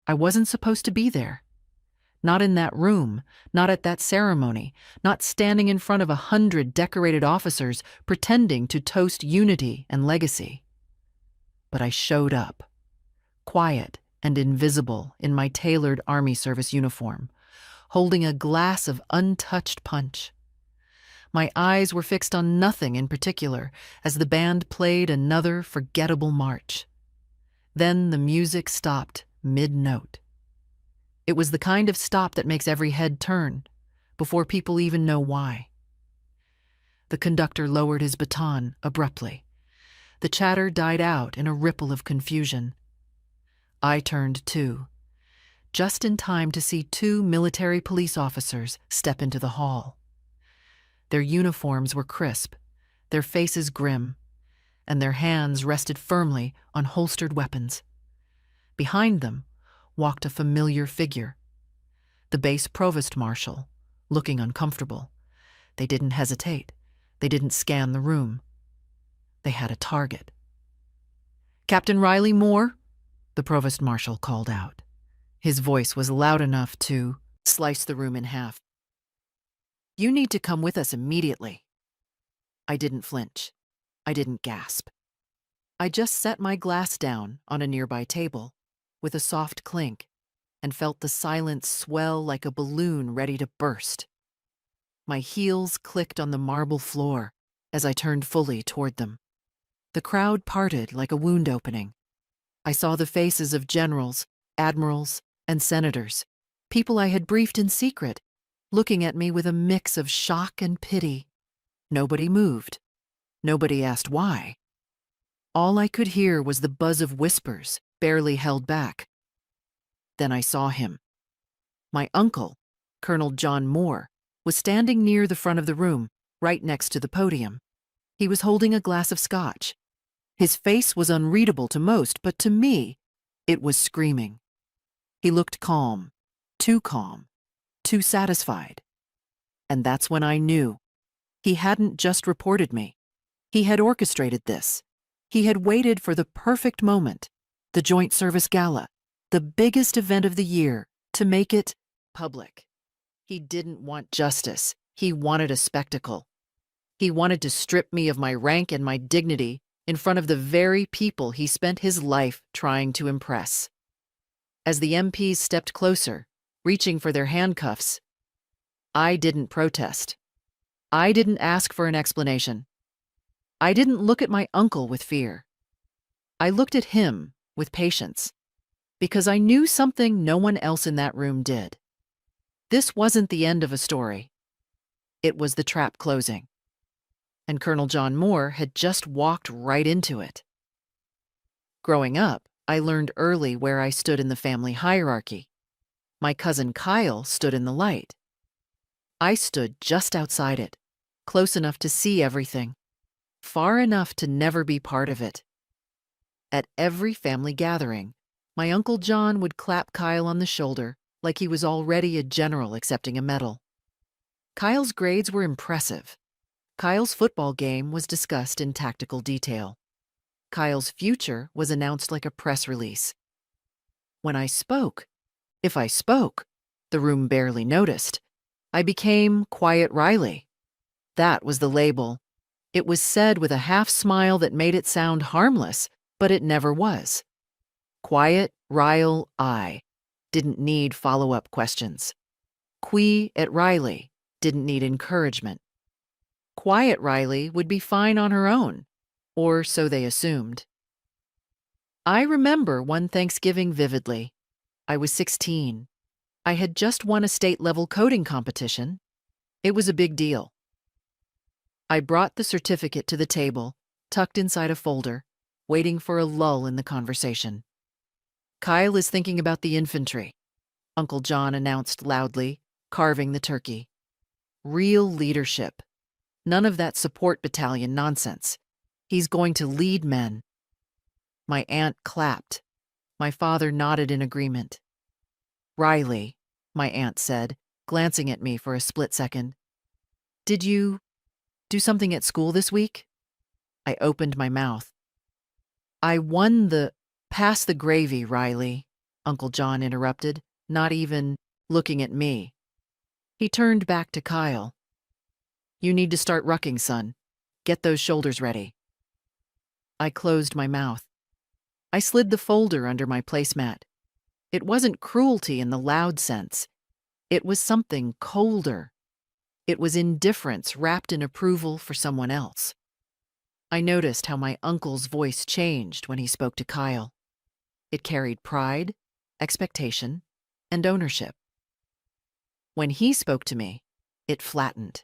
I wasn't supposed to be there. Not in that room, not at that ceremony, not standing in front of 100 decorated officers pretending to toast unity and legacy. But I showed up, quiet and invisible in my tailored Army service uniform, holding a glass of untouched punch. My eyes were fixed on nothing in particular as the band played another forgettable march. Then the music stopped mid-note. It was the kind of stop that makes every head turn, before people even know why. The conductor lowered his baton abruptly. The chatter died out in a ripple of confusion. I turned too, just in time to see 2 military police officers step into the hall. Their uniforms were crisp, their faces grim, and their hands rested firmly on holstered weapons. Behind them walked a familiar figure, the base provost marshal, looking uncomfortable. They didn't hesitate. They didn't scan the room. They had a target. "Captain Riley Moore," the provost marshal called out. His voice was loud enough to slice the room in half. "You need to come with us immediately." I didn't flinch. I didn't gasp. I just set my glass down on a nearby table with a soft clink and felt the silence swell like a balloon ready to burst. My heels clicked on the marble floor as I turned fully toward them. The crowd parted like a wound opening. I saw the faces of generals, admirals, and senators, people I had briefed in secret, looking at me with a mix of shock and pity. Nobody moved. Nobody asked why. All I could hear was the buzz of whispers, barely held back. Then I saw him. My uncle, Colonel John Moore, was standing near the front of the room, right next to the podium. He was holding a glass of scotch. His face was unreadable to most, but to me, it was screaming. He looked calm, too satisfied. And that's when I knew. He hadn't just reported me. He had orchestrated this. He had waited for the perfect moment, the Joint Service Gala, the biggest event of the year, to make it public. He didn't want justice. He wanted a spectacle. He wanted to strip me of my rank and my dignity in front of the very people he spent his life trying to impress. As the MPs stepped closer, reaching for their handcuffs, I didn't protest. I didn't ask for an explanation. I didn't look at my uncle with fear. I looked at him with patience, because I knew something no one else in that room did. This wasn't the end of a story. It was the trap closing. And Colonel John Moore had just walked right into it. Growing up, I learned early where I stood in the family hierarchy. My cousin Kyle stood in the light. I stood just outside it, close enough to see everything, far enough to never be part of it. At every family gathering, my Uncle John would clap Kyle on the shoulder like he was already a general accepting a medal. Kyle's grades were impressive. Kyle's football game was discussed in tactical detail. Kyle's future was announced like a press release. When I spoke, if I spoke, the room barely noticed. I became Quiet Riley. That was the label. It was said with a half smile that made it sound harmless, but it never was. Quiet Ryle I didn't need follow-up questions. Qui at Riley didn't need encouragement. Quiet Riley would be fine on her own, or so they assumed. I remember one Thanksgiving vividly. I was 16. I had just won a state-level coding competition. It was a big deal. I brought the certificate to the table, tucked inside a folder, waiting for a lull in the conversation. "Kyle is thinking about the infantry," Uncle John announced loudly, carving the turkey. "Real leadership. None of that support battalion nonsense. He's going to lead men." My aunt clapped. My father nodded in agreement. "Riley," my aunt said, glancing at me for a split second. "Did you do something at school this week?" I opened my mouth. "I won the pass the gravy, Riley," Uncle John interrupted, not even looking at me. He turned back to Kyle. You need to start rucking, son. Get those shoulders ready. I closed my mouth. I slid the folder under my placemat. It wasn't cruelty in the loud sense. It was something colder. It was indifference wrapped in approval for someone else. I noticed how my uncle's voice changed when he spoke to Kyle. It carried pride, expectation, and ownership. When he spoke to me, it flattened.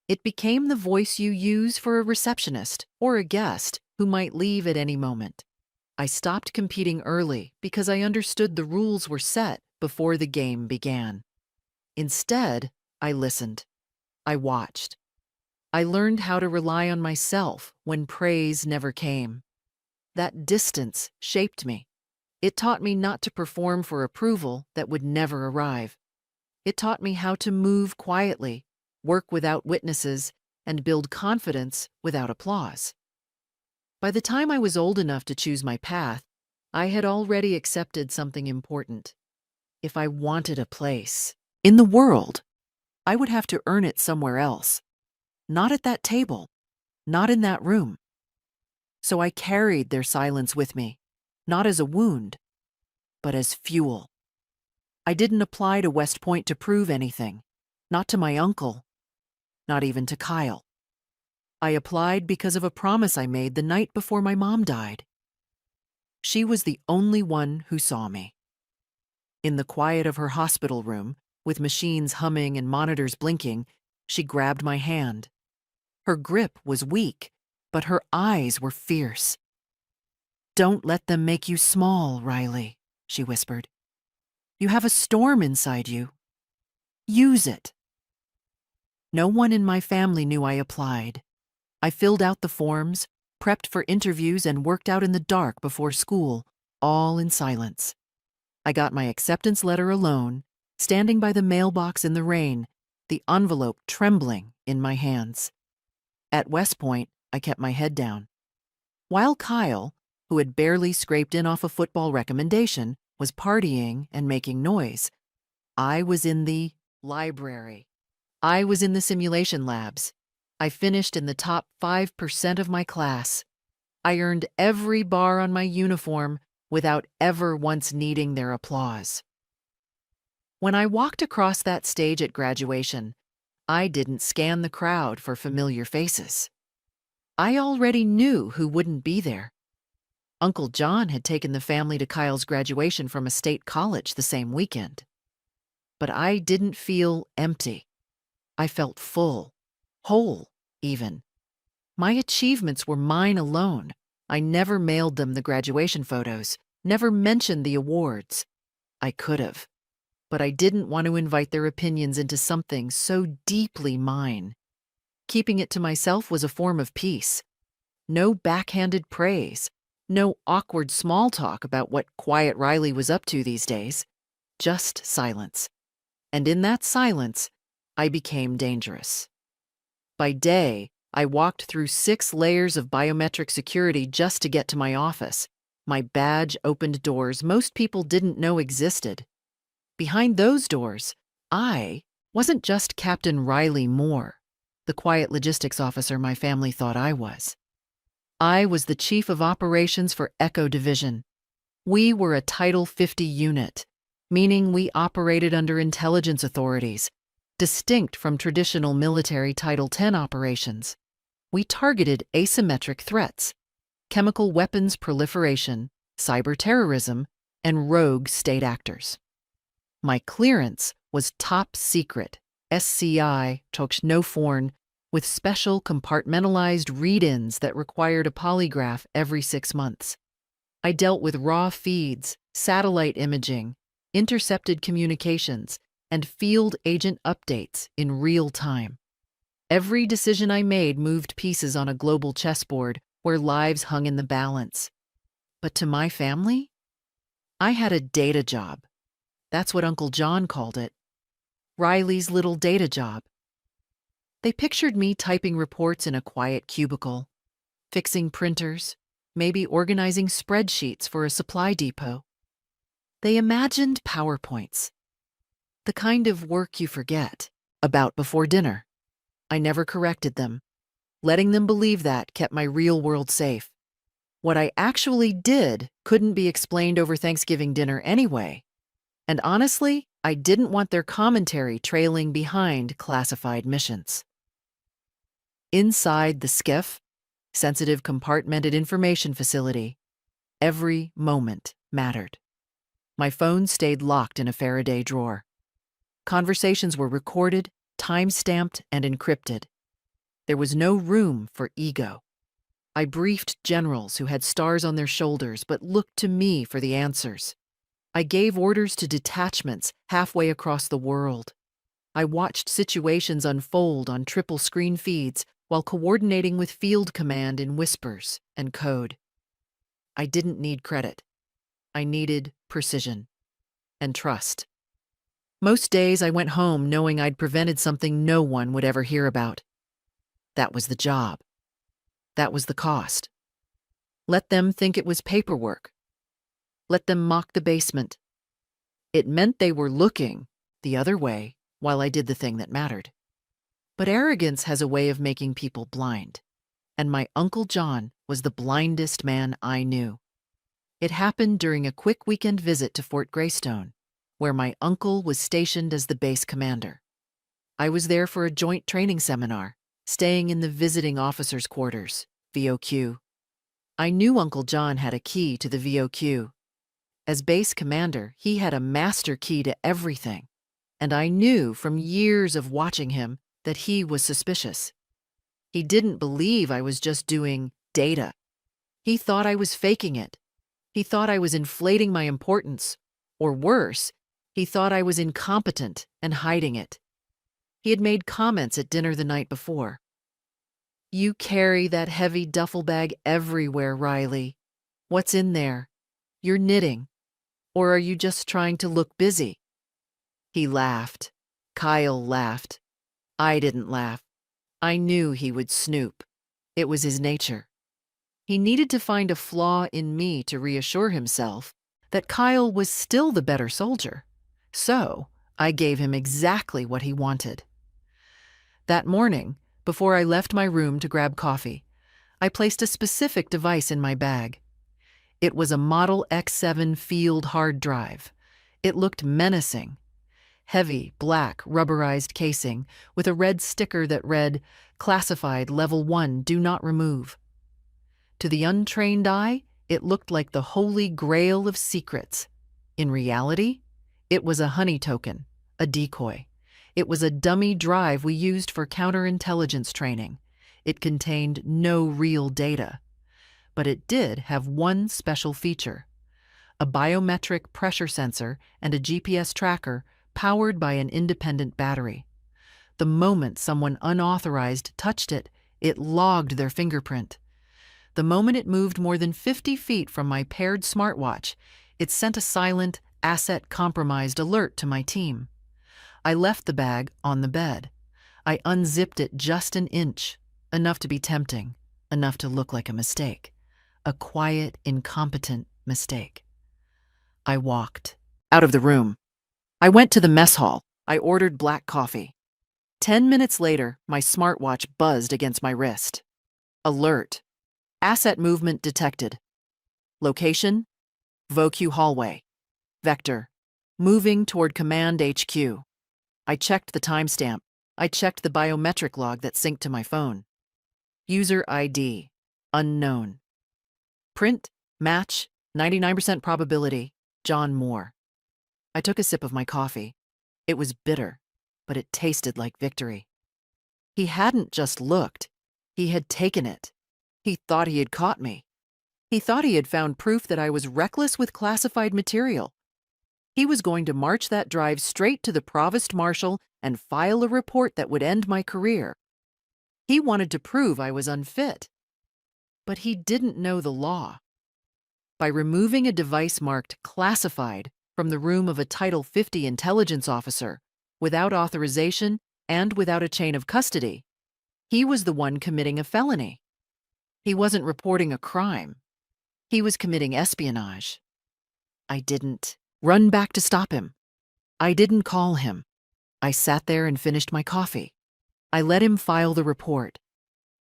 It became the voice you use for a receptionist or a guest who might leave at any moment. I stopped competing early because I understood the rules were set before the game began. Instead, I listened. I watched. I learned how to rely on myself when praise never came. That distance shaped me. It taught me not to perform for approval that would never arrive. It taught me how to move quietly, work without witnesses, and build confidence without applause. By the time I was old enough to choose my path, I had already accepted something important. If I wanted a place in the world, I would have to earn it somewhere else. Not at that table, not in that room. So I carried their silence with me, not as a wound, but as fuel. I didn't apply to West Point to prove anything, not to my uncle, not even to Kyle. I applied because of a promise I made the night before my mom died. She was the only one who saw me. In the quiet of her hospital room, with machines humming and monitors blinking, she grabbed my hand. Her grip was weak, but her eyes were fierce. "Don't let them make you small, Riley," she whispered. "You have a storm inside you. Use it." No one in my family knew I applied. I filled out the forms, prepped for interviews, and worked out in the dark before school, all in silence. I got my acceptance letter alone, standing by the mailbox in the rain, the envelope trembling in my hands. At West Point, I kept my head down. While Kyle, who had barely scraped in off a football recommendation, was partying and making noise, I was in the library. I was in the simulation labs. I finished in the top 5% of my class. I earned every bar on my uniform without ever once needing their applause. When I walked across that stage at graduation, I didn't scan the crowd for familiar faces. I already knew who wouldn't be there. Uncle John had taken the family to Kyle's graduation from a state college the same weekend. But I didn't feel empty. I felt full, whole, even. My achievements were mine alone. I never mailed them the graduation photos, never mentioned the awards. I could have, but I didn't want to invite their opinions into something so deeply mine. Keeping it to myself was a form of peace. No backhanded praise, no awkward small talk about what Quiet Riley was up to these days. Just silence. And in that silence, I became dangerous. By day, I walked through 6 layers of biometric security just to get to my office. My badge opened doors most people didn't know existed. Behind those doors, I wasn't just Captain Riley Moore, the quiet logistics officer my family thought I was. I was the chief of operations for Echo Division. We were a Title 50 unit, meaning we operated under intelligence authorities, distinct from traditional military Title 10 operations. We targeted asymmetric threats, chemical weapons proliferation, cyber terrorism, and rogue state actors. My clearance was top secret, SCI Tokschnoforn, with special compartmentalized read-ins that required a polygraph every 6 months. I dealt with raw feeds, satellite imaging, intercepted communications, and field agent updates in real time. Every decision I made moved pieces on a global chessboard where lives hung in the balance. But to my family, I had a data job. That's what Uncle John called it. Riley's little data job. They pictured me typing reports in a quiet cubicle, fixing printers, maybe organizing spreadsheets for a supply depot. They imagined PowerPoints, the kind of work you forget about before dinner. I never corrected them. Letting them believe that kept my real world safe. What I actually did couldn't be explained over Thanksgiving dinner anyway. And honestly, I didn't want their commentary trailing behind classified missions. Inside the SCIF, sensitive compartmented information facility, every moment mattered. My phone stayed locked in a Faraday drawer. Conversations were recorded, time-stamped, and encrypted. There was no room for ego. I briefed generals who had stars on their shoulders but looked to me for the answers. I gave orders to detachments halfway across the world. I watched situations unfold on triple screen feeds while coordinating with field command in whispers and code. I didn't need credit. I needed precision and trust. Most days I went home knowing I'd prevented something no one would ever hear about. That was the job. That was the cost. Let them think it was paperwork. Let them mock the basement. It meant they were looking the other way while I did the thing that mattered. But arrogance has a way of making people blind, and my Uncle John was the blindest man I knew. It happened during a quick weekend visit to Fort Greystone, where my uncle was stationed as the base commander. I was there for a joint training seminar, staying in the visiting officers' quarters, VOQ. I knew Uncle John had a key to the VOQ. As base commander, he had a master key to everything, and I knew from years of watching him that he was suspicious. He didn't believe I was just doing data. He thought I was faking it. He thought I was inflating my importance, or worse, he thought I was incompetent and hiding it. He had made comments at dinner the night before. "You carry that heavy duffel bag everywhere, Riley. What's in there? You're knitting. Or are you just trying to look busy?" He laughed. Kyle laughed. I didn't laugh. I knew he would snoop. It was his nature. He needed to find a flaw in me to reassure himself that Kyle was still the better soldier. So I gave him exactly what he wanted. That morning, before I left my room to grab coffee, I placed a specific device in my bag. It was a Model X7 field hard drive. It looked menacing. Heavy, black, rubberized casing with a red sticker that read, "Classified Level 1, do not remove." To the untrained eye, it looked like the holy grail of secrets. In reality, it was a honey token, a decoy. It was a dummy drive we used for counterintelligence training. It contained no real data. But it did have one special feature: a biometric pressure sensor and a GPS tracker powered by an independent battery. The moment someone unauthorized touched it, it logged their fingerprint. The moment it moved more than 50 feet from my paired smartwatch, it sent a silent, asset-compromised alert to my team. I left the bag on the bed. I unzipped it just an inch, enough to be tempting, enough to look like a mistake. A quiet, incompetent mistake. I walked out of the room. I went to the mess hall. I ordered black coffee. 10 minutes later, my smartwatch buzzed against my wrist. Alert. Asset movement detected. Location: VOQ hallway. Vector: moving toward Command HQ. I checked the timestamp. I checked the biometric log that synced to my phone. User ID: unknown. Print, match, 99% probability, John Moore. I took a sip of my coffee. It was bitter, but it tasted like victory. He hadn't just looked. He had taken it. He thought he had caught me. He thought he had found proof that I was reckless with classified material. He was going to march that drive straight to the provost marshal and file a report that would end my career. He wanted to prove I was unfit. But he didn't know the law. By removing a device marked classified from the room of a Title 50 intelligence officer, without authorization and without a chain of custody, he was the one committing a felony. He wasn't reporting a crime. He was committing espionage. I didn't Run back to stop him. I didn't call him. I sat there and finished my coffee. I let him file the report.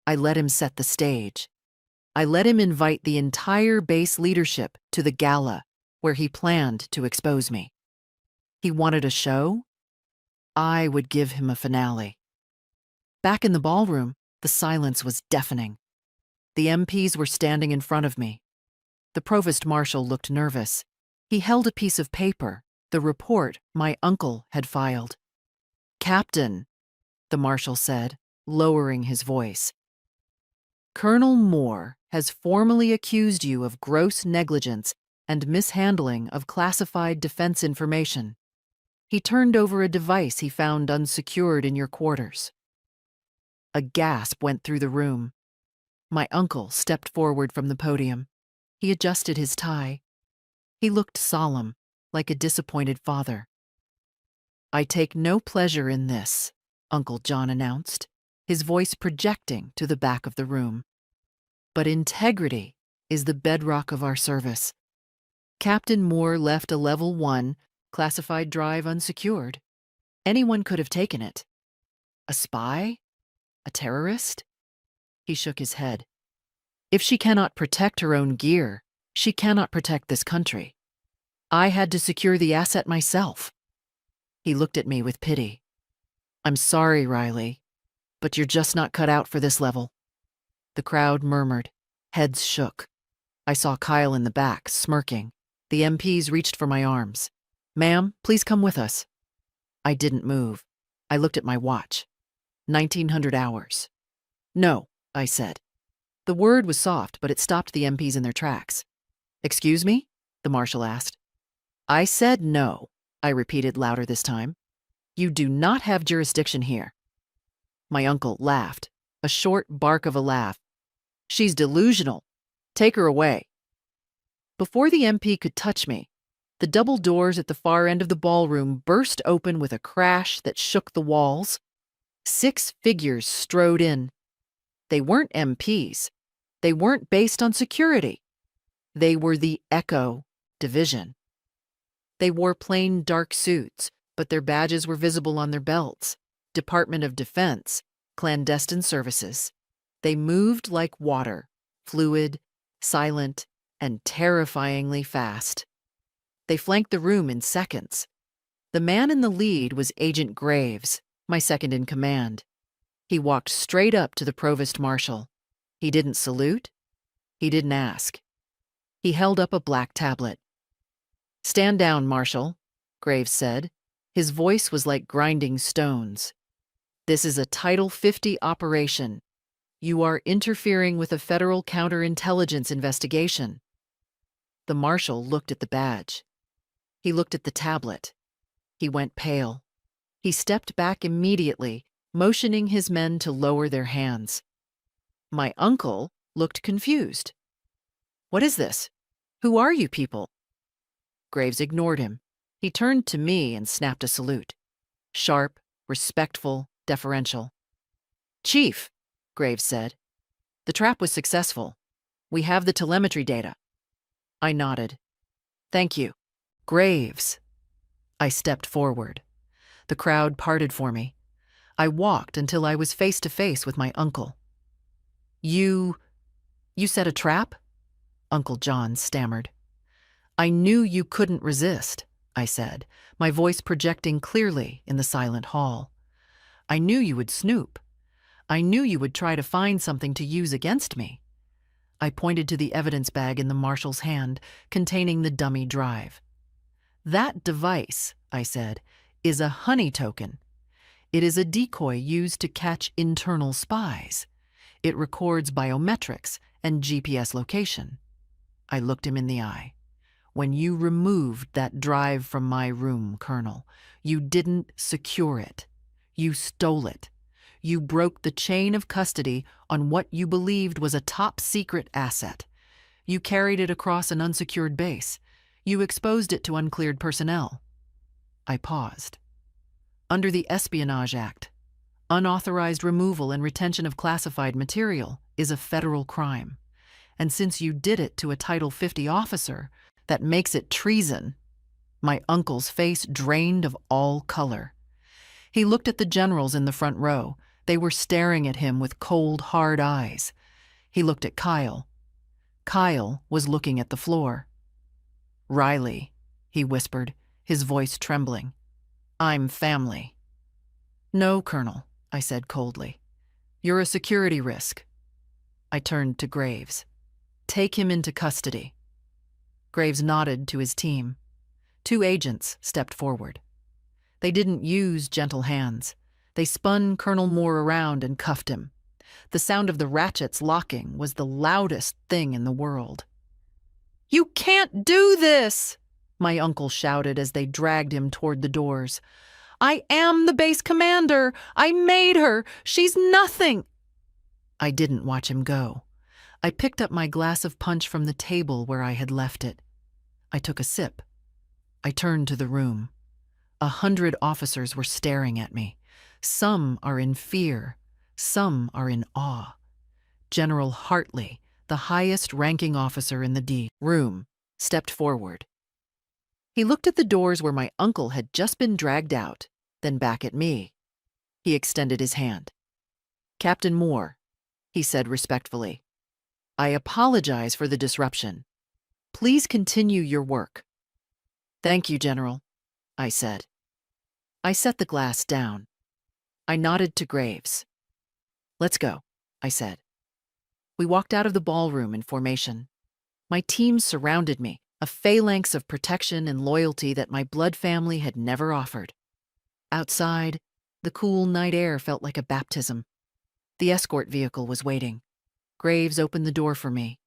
I let him set the stage. I let him invite the entire base leadership to the gala where he planned to expose me. He wanted a show? I would give him a finale. Back in the ballroom, the silence was deafening. The MPs were standing in front of me. The provost marshal looked nervous. He held a piece of paper, the report my uncle had filed. "Captain," the marshal said, lowering his voice, "Colonel Moore has formally accused you of gross negligence and mishandling of classified defense information. He turned over a device he found unsecured in your quarters." A gasp went through the room. My uncle stepped forward from the podium. He adjusted his tie. He looked solemn, like a disappointed father. "I take no pleasure in this," Uncle John announced, his voice projecting to the back of the room. "But integrity is the bedrock of our service. Captain Moore left a Level 1 classified drive unsecured. Anyone could have taken it. A spy? A terrorist?" He shook his head. "If she cannot protect her own gear, she cannot protect this country. I had to secure the asset myself." He looked at me with pity. "I'm sorry, Riley, but you're just not cut out for this level." The crowd murmured. Heads shook. I saw Kyle in the back, smirking. The MPs reached for my arms. "Ma'am, please come with us." I didn't move. I looked at my watch. 1900 hours. "No," I said. The word was soft, but it stopped the MPs in their tracks. "Excuse me?" the marshal asked. "I said no," I repeated louder this time. "You do not have jurisdiction here." My uncle laughed, a short bark of a laugh. "She's delusional. Take her away." Before the MP could touch me, the double doors at the far end of the ballroom burst open with a crash that shook the walls. 6 figures strode in. They weren't MPs. They weren't based on security. They were the Echo Division. They wore plain dark suits, but their badges were visible on their belts. Department of Defense, clandestine services. They moved like water, fluid, silent, and terrifyingly fast. They flanked the room in seconds. The man in the lead was Agent Graves, my second in command. He walked straight up to the provost marshal. He didn't salute. He didn't ask. He held up a black tablet. "Stand down, Marshal," Graves said. His voice was like grinding stones. "This is a Title 50 operation. You are interfering with a federal counterintelligence investigation." The marshal looked at the badge. He looked at the tablet. He went pale. He stepped back immediately, motioning his men to lower their hands. My uncle looked confused. "What is this? Who are you people?" Graves ignored him. He turned to me and snapped a salute. Sharp, respectful, deferential. "Chief," Graves said, "the trap was successful. We have the telemetry data." I nodded. "Thank you." "Graves." I stepped forward. The crowd parted for me. I walked until I was face to face with my uncle. You set a trap?" Uncle John stammered. "I knew you couldn't resist," I said, my voice projecting clearly in the silent hall. "I knew you would snoop. I knew you would try to find something to use against me." I pointed to the evidence bag in the marshal's hand, containing the dummy drive. "That device," I said, "is a honey token. It is a decoy used to catch internal spies. It records biometrics and GPS location." I looked him in the eye. "When you removed that drive from my room, Colonel, you didn't secure it. You stole it. You broke the chain of custody on what you believed was a top-secret asset. You carried it across an unsecured base. You exposed it to uncleared personnel." I paused. "Under the Espionage Act, unauthorized removal and retention of classified material is a federal crime. And since you did it to a Title 50 officer, that makes it treason." My uncle's face drained of all color. He looked at the generals in the front row. They were staring at him with cold, hard eyes. He looked at Kyle. Kyle was looking at the floor. "Riley," he whispered, his voice trembling. "I'm family." "No, Colonel," I said coldly. "You're a security risk." I turned to Graves. "Take him into custody." Graves nodded to his team. 2 agents stepped forward. They didn't use gentle hands. They spun Colonel Moore around and cuffed him. The sound of the ratchets locking was the loudest thing in the world. "You can't do this!" my uncle shouted as they dragged him toward the doors. "I am the base commander! I made her! She's nothing!" I didn't watch him go. I picked up my glass of punch from the table where I had left it. I took a sip. I turned to the room. 100 officers were staring at me. Some are in fear. Some are in awe. General Hartley, the highest-ranking officer in the room, stepped forward. He looked at the doors where my uncle had just been dragged out, then back at me. He extended his hand. "Captain Moore," he said respectfully, "I apologize for the disruption. Please continue your work." "Thank you, General," I said. I set the glass down. I nodded to Graves. "Let's go," I said. We walked out of the ballroom in formation. My team surrounded me, a phalanx of protection and loyalty that my blood family had never offered. Outside, the cool night air felt like a baptism. The escort vehicle was waiting. Graves opened the door for me.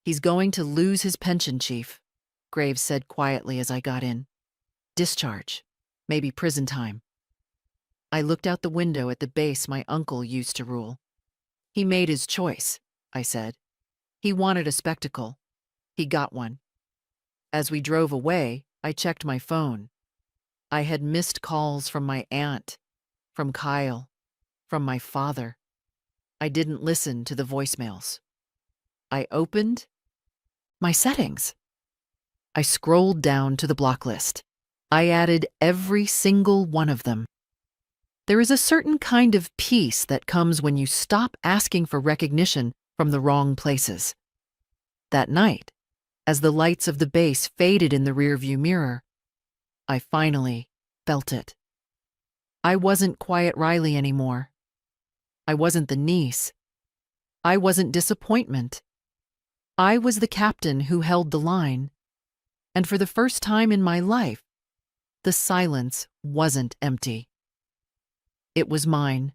"He's going to lose his pension, Chief," Graves said quietly as I got in. "Discharge, maybe prison time." I looked out the window at the base my uncle used to rule. "He made his choice," I said. "He wanted a spectacle. He got one." As we drove away, I checked my phone. I had missed calls from my aunt, from Kyle, from my father. I didn't listen to the voicemails. I opened my settings. I scrolled down to the block list. I added every single one of them. There is a certain kind of peace that comes when you stop asking for recognition from the wrong places. That night, as the lights of the base faded in the rearview mirror, I finally felt it. I wasn't Quiet Riley anymore. I wasn't the niece. I wasn't disappointment. I was the captain who held the line. And for the first time in my life, the silence wasn't empty. It was mine.